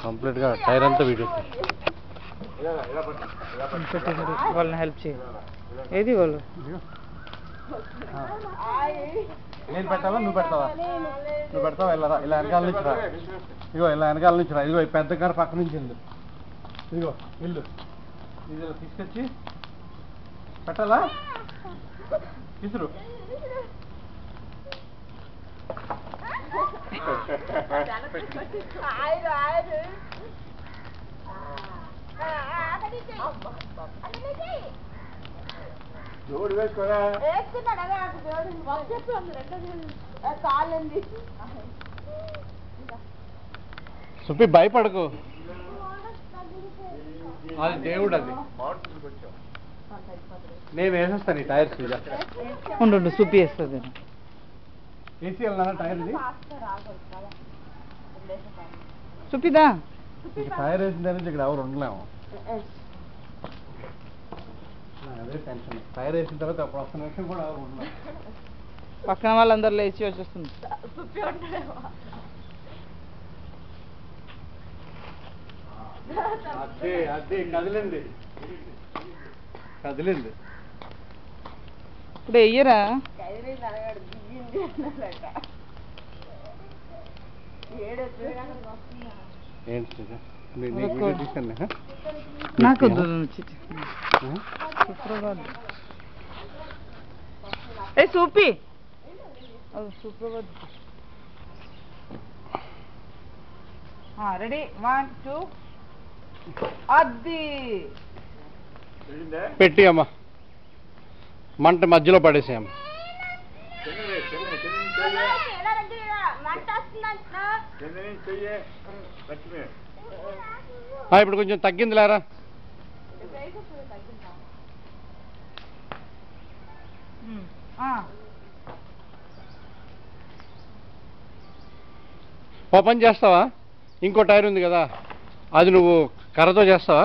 కంప్లీట్గా టైర్ అంతా వీడియో వాళ్ళని హెల్ప్ చేయి. ఏది వాళ్ళు నేను పెట్టాలా నువ్వు పెడతావా? నువ్వు పెడతావా? ఇలా ఇలా వెనకాల నుంచి రా. ఇదిగో ఇలా వెనకాల నుంచి రా. ఇదిగో ఈ పెద్ద కారు పక్క నుంచి వెళ్ళు. ఇదిగో ఇల్లు ఇది ఇలా తీసుకొచ్చి పెట్టాలా? తీసురు జోడు వేసుకోరా. సుప్పి భయపడకు, అది దేవుడు. అది నేను వేసేస్తాను ఈ టైర్స్. ఉండు సుప్పి వేస్తుంది. ఏసీ వెళ్ళినా టైర్ ఇది సుప్పిదా టైర్ వేసిన దగ్గర నుంచి ఇక్కడ ఎవరు ఉండలేము. అదే టెన్షన్. టైర్ వేసిన తర్వాత అప్పుడు ఒక్క నిమిషం కూడా ఎవరు ఉండలేము. పక్కన వాళ్ళందరూ లేచి వచ్చేస్తుంది. అదే అదే కదిలింది కదిలింది. ఇప్పుడు వెయ్యరా? ఏంటి తీసుకోండి. నాకు ఏ సూపి సుప్రభాత్. రెడీ 1 2 అది పెట్టి అమ్మా మంట మధ్యలో పడేసాం. ఇప్పుడు కొంచెం తగ్గింది లేరా? ఓ పని చేస్తావా? ఇంకో టైర్ ఉంది కదా, అది నువ్వు కర్రతో చేస్తావా?